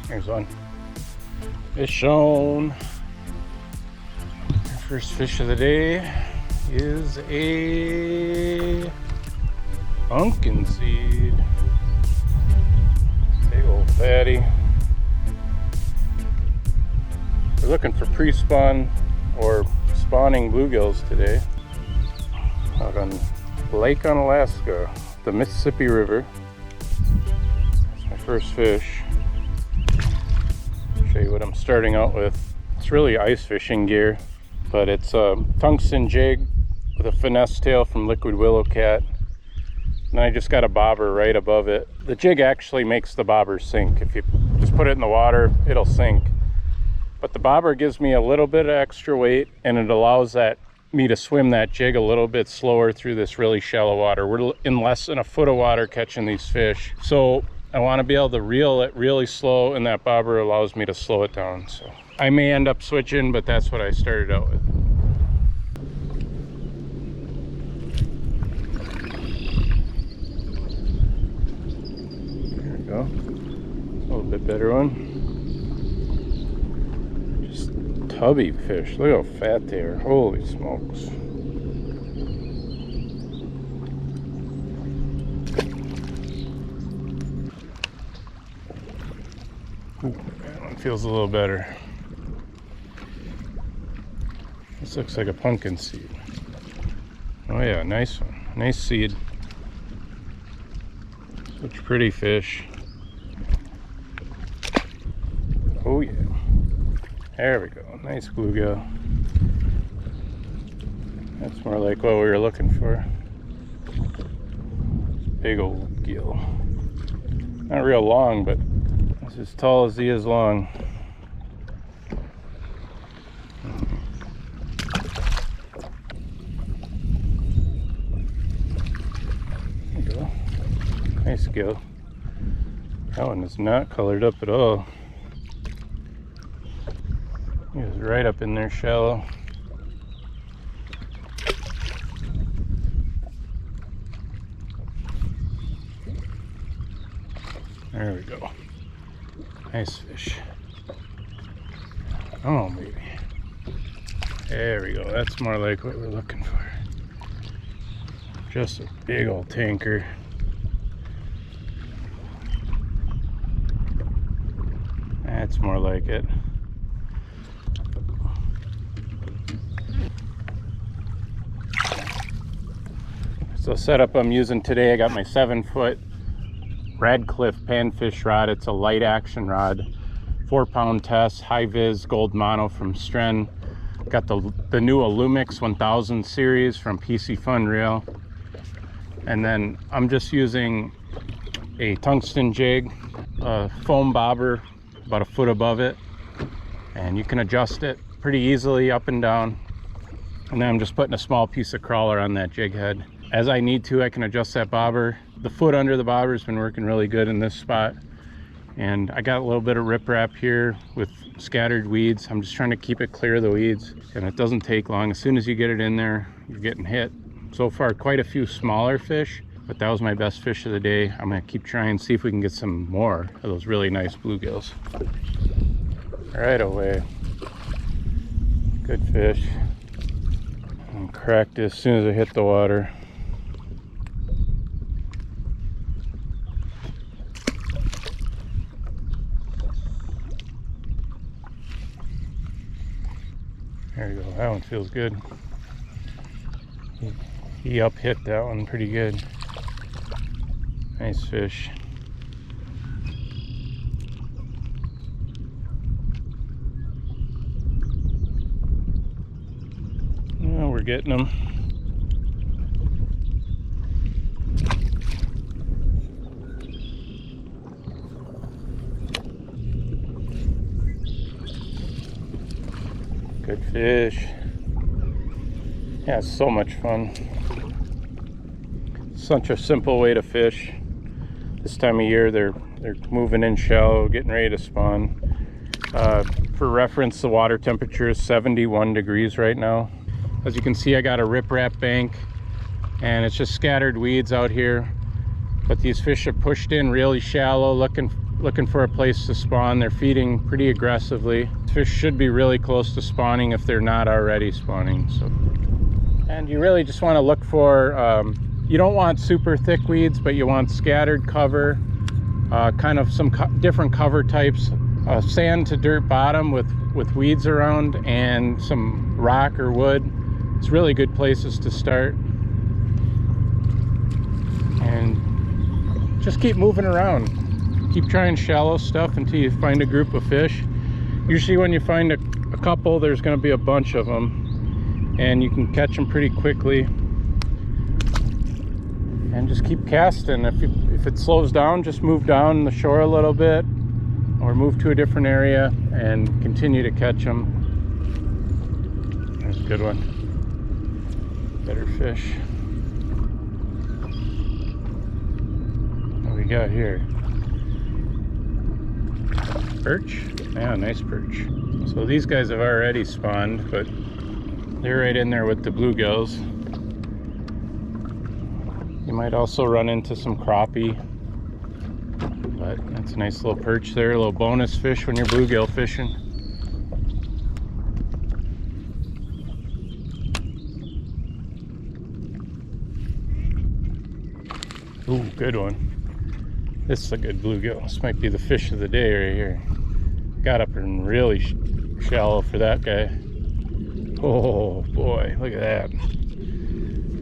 Here's one. Fish on. Our first fish of the day is a pumpkin seed. Big old fatty. We're looking for pre-spawn or spawning bluegills today. Out on Lake Onalaska, the Mississippi River. That's my first fish. Show you what I'm starting out with. It's really ice fishing gear, but it's a tungsten jig with a finesse tail from Liquid Willowcat. And I just got a bobber right above it. The jig actually makes the bobber sink. If you just put it in the water, it'll sink. But the bobber gives me a little bit of extra weight, and it allows me to swim that jig a little bit slower through this really shallow water. We're in less than a foot of water catching these fish. So I want to be able to reel it really slow, and that bobber allows me to slow it down. So I may end up switching, but that's what I started out with. There we go. A little bit better one. Just tubby fish. Look how fat they are. Holy smokes. Ooh, that one feels a little better. This looks like a pumpkin seed. Oh yeah, nice one. Nice seed. Such pretty fish. Oh yeah. There we go. Nice bluegill. That's more like what we were looking for. Big old gill. Not real long, but it's as tall as he is long. There you go. Nice gill. That one is not colored up at all. He was right up in there shallow. There we go. Nice fish. Oh, baby. There we go. That's more like what we're looking for. Just a big old tanker. That's more like it. So setup I'm using today, I got my 7-foot Radcliffe panfish rod. It's a light action rod, 4-pound test, high vis gold mono from Stren. Got the new Illumix 1000 series from PC Fun Reel. And then I'm just using a tungsten jig, a foam bobber about a foot above it, and you can adjust it pretty easily up and down. And then I'm just putting a small piece of crawler on that jig head. As I need to, I can adjust that bobber. The foot under the bobber has been working really good in this spot. And I got a little bit of riprap here with scattered weeds. I'm just trying to keep it clear of the weeds, and it doesn't take long. As soon as you get it in there, you're getting hit. So far, quite a few smaller fish, but that was my best fish of the day. I'm gonna keep trying, see if we can get some more of those really nice bluegills. Right away. Good fish. And cracked it as soon as I hit the water. There you go, that one feels good. He up hit that one pretty good. Nice fish. Well, we're getting them. Good fish. Yeah, it's so much fun. Such a simple way to fish. This time of year, they're moving in shallow, getting ready to spawn. For reference, the water temperature is 71 degrees right now. As you can see, I got a riprap bank, and it's just scattered weeds out here. But these fish are pushed in really shallow, looking looking for a place to spawn. They're feeding pretty aggressively. Fish should be really close to spawning if they're not already spawning. So, and you really just want to look for, you don't want super thick weeds, but you want scattered cover, kind of some different cover types, sand to dirt bottom with weeds around, and some rock or wood. It's really good places to start. And just keep moving around. Keep trying shallow stuff until you find a group of fish. Usually when you find a couple, there's going to be a bunch of them, and you can catch them pretty quickly. And just keep casting. If it slows down, just move down the shore a little bit, or move to a different area and continue to catch them. There's a good one. Better fish. What do we got here? Perch? Yeah, nice perch. So these guys have already spawned, but they're right in there with the bluegills. You might also run into some crappie, but that's a nice little perch there, a little bonus fish when you're bluegill fishing. Ooh, good one. This is a good bluegill. This might be the fish of the day right here. Got up and really shallow for that guy. Oh boy, look at that.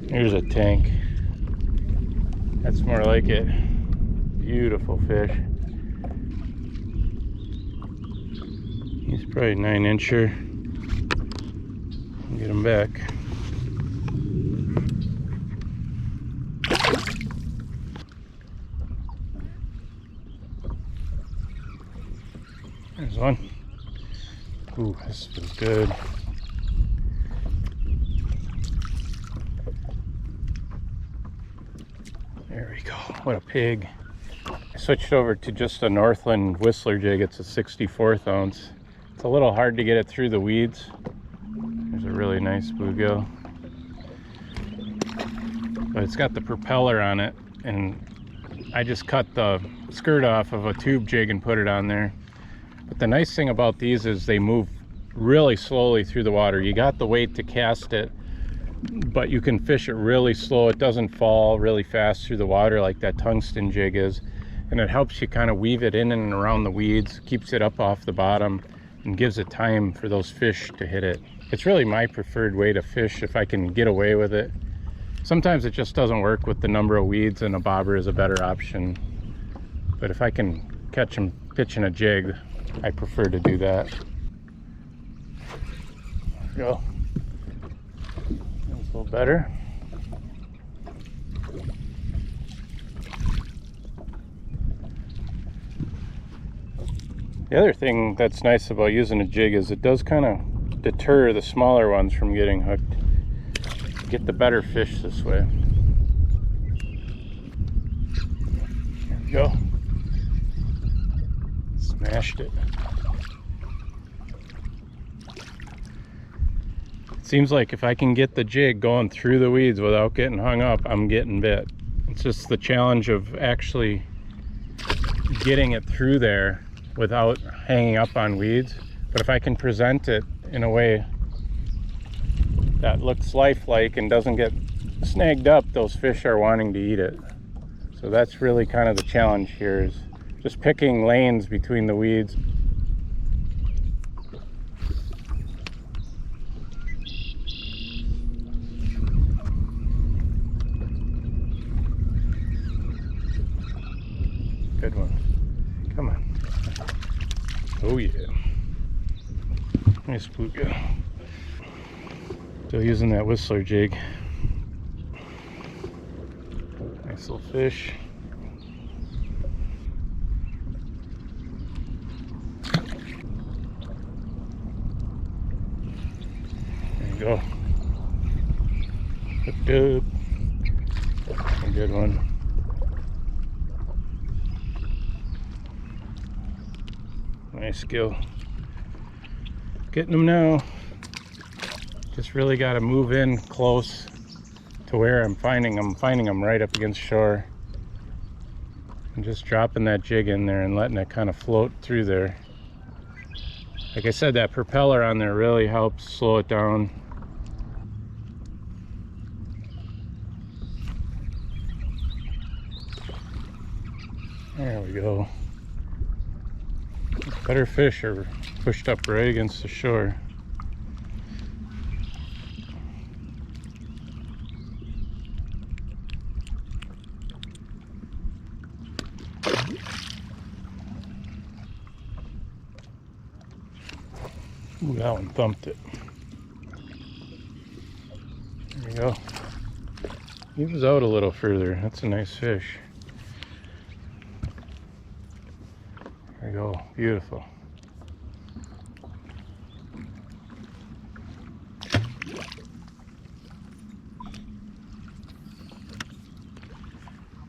Here's a tank. That's more like it. Beautiful fish. He's probably 9-incher. Get him back. There's one. Ooh, this was good. There we go. What a pig. I switched over to just a Northland Whistler jig. It's a 64th ounce. It's a little hard to get it through the weeds. There's a really nice bluegill. But it's got the propeller on it, and I just cut the skirt off of a tube jig and put it on there. But the nice thing about these is they move really slowly through the water. You got the weight to cast it, but you can fish it really slow. It doesn't fall really fast through the water like that tungsten jig is. And it helps you kind of weave it in and around the weeds, keeps it up off the bottom, and gives it time for those fish to hit it. It's really my preferred way to fish if I can get away with it. Sometimes it just doesn't work with the number of weeds, and a bobber is a better option. But if I can catch them pitching a jig, I prefer to do that. There we go. That's a little better. The other thing that's nice about using a jig is it does kind of deter the smaller ones from getting hooked. Get the better fish this way. There we go. Smashed it. It seems like if I can get the jig going through the weeds without getting hung up, I'm getting bit. It's just the challenge of actually getting it through there without hanging up on weeds. But if I can present it in a way that looks lifelike and doesn't get snagged up, those fish are wanting to eat it. So that's really kind of the challenge here, is just picking lanes between the weeds. Good one. Come on. Oh yeah. Nice bluegill. Still using that Whistler jig. Nice little fish. There you go. Hooked up. A good one. Nice gill. Getting them now. Just really got to move in close to where I'm finding them. Finding them right up against shore. And just dropping that jig in there and letting it kind of float through there. Like I said, that propeller on there really helps slow it down. There we go. Better fish are pushed up right against the shore. Ooh, that one thumped it. There we go. He was out a little further. That's a nice fish. There we go. Beautiful.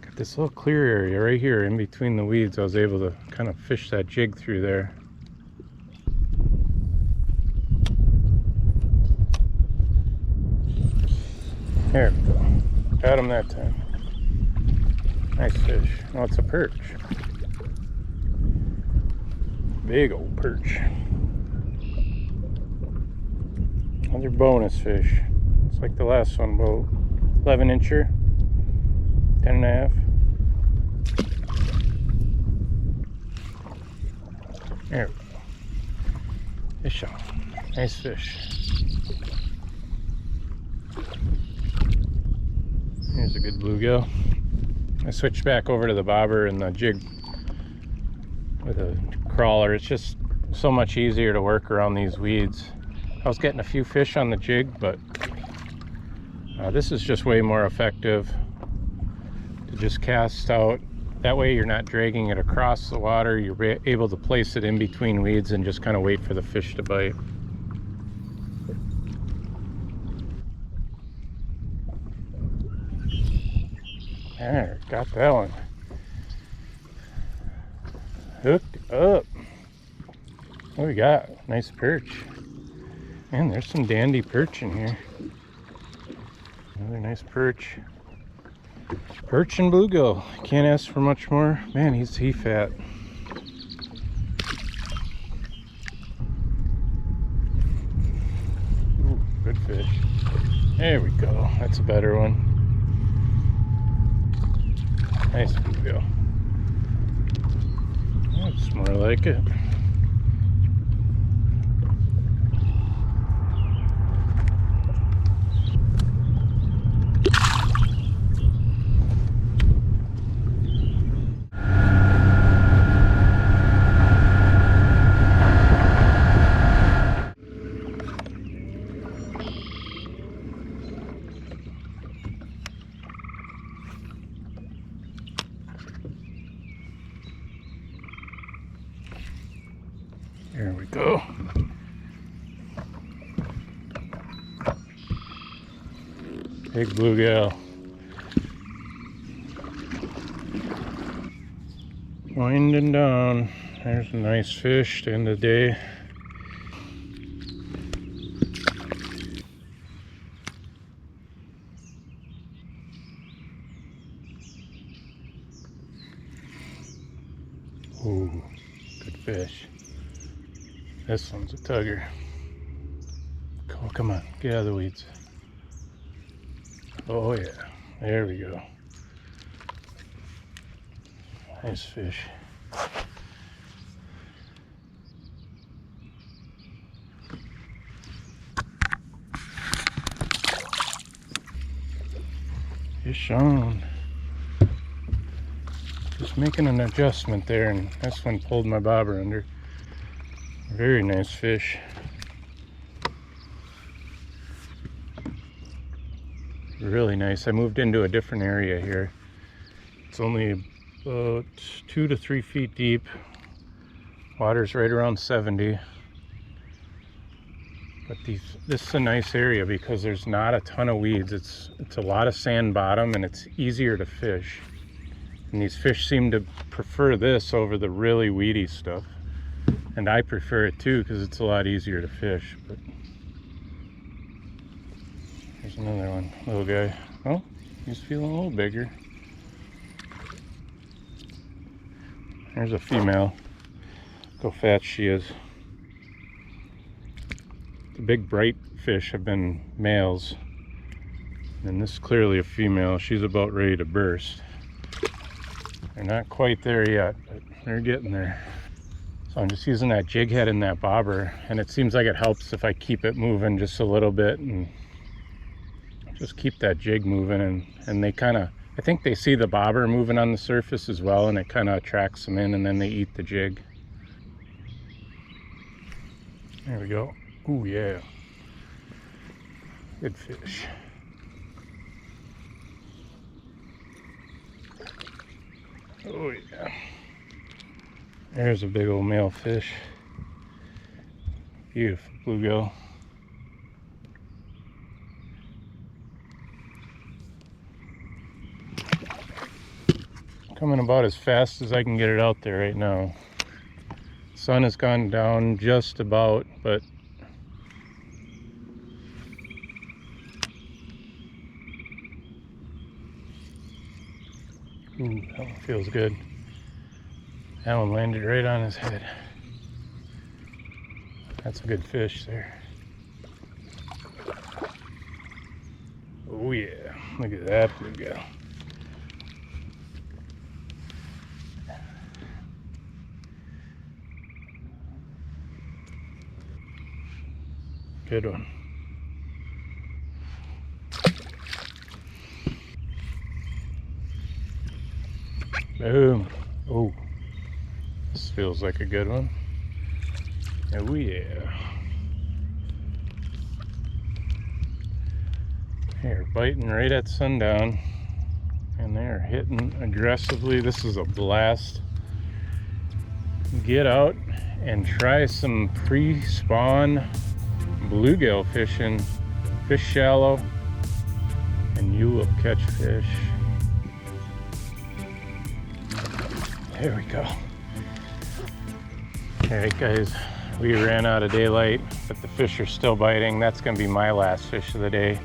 Got this little clear area right here in between the weeds. I was able to kind of fish that jig through there. There we go. Got him that time. Nice fish. Oh, it's a perch. Big old perch. Another bonus fish. It's like the last one, about 11 incher, 10 and a half. There we go. Fish on. Nice fish. Here's a good bluegill. I switched back over to the bobber and the jig with a crawler. It's just so much easier to work around these weeds. I was getting a few fish on the jig, but this is just way more effective to just cast out. That way you're not dragging it across the water. You're able to place it in between weeds and just kind of wait for the fish to bite. There, got that one. Hooked up. What we got? Nice perch. Man, there's some dandy perch in here. Another nice perch. Perch and bluegill. Can't ask for much more. Man, he's fat. Ooh, good fish. There we go. That's a better one. Nice bluegill. That's more like it. There we go. Big bluegill. Winding down. There's a nice fish at the end of the day. Ooh, good fish. This one's a tugger. Oh, come on, get out of the weeds. Oh yeah, there we go. Nice fish. Fish on. Just making an adjustment there, and this one pulled my bobber under. Very nice fish. Really nice. I moved into a different area here. It's only about 2 to 3 feet deep. Water's right around 70. But this is a nice area because there's not a ton of weeds. It's a lot of sand bottom and it's easier to fish. And these fish seem to prefer this over the really weedy stuff. And I prefer it too because it's a lot easier to fish. But there's another one, little guy. Oh, he's feeling a little bigger. There's a female. Look how fat she is. The big bright fish have been males. And this is clearly a female. She's about ready to burst. They're not quite there yet, but they're getting there. So I'm just using that jig head and that bobber, and it seems like it helps if I keep it moving just a little bit and just keep that jig moving, and they kind of, I think they see the bobber moving on the surface as well, and it kind of attracts them in, and then they eat the jig. There we go. Ooh, yeah. Good fish. Oh yeah. There's a big old male fish. Beautiful bluegill. Coming about as fast as I can get it out there right now. Sun has gone down just about, but ooh, that one feels good. That one landed right on his head. That's a good fish there. Oh yeah, look at that bluegill. Good one. Boom. Oh, this feels like a good one. Oh yeah. They're biting right at sundown, and they're hitting aggressively. This is a blast. Get out and try some pre-spawn bluegill fishing. Fish shallow, and you will catch fish. There we go. All right, guys, we ran out of daylight, but the fish are still biting. That's gonna be my last fish of the day.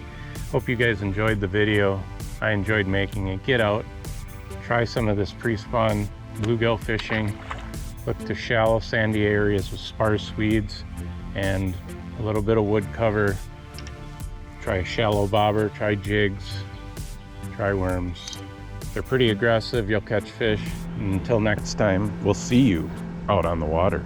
Hope you guys enjoyed the video. I enjoyed making it. Get out, try some of this pre-spawn bluegill fishing. Look to shallow sandy areas with sparse weeds and a little bit of wood cover. Try a shallow bobber, try jigs, try worms. They're pretty aggressive, you'll catch fish. Until next time, we'll see you out on the water.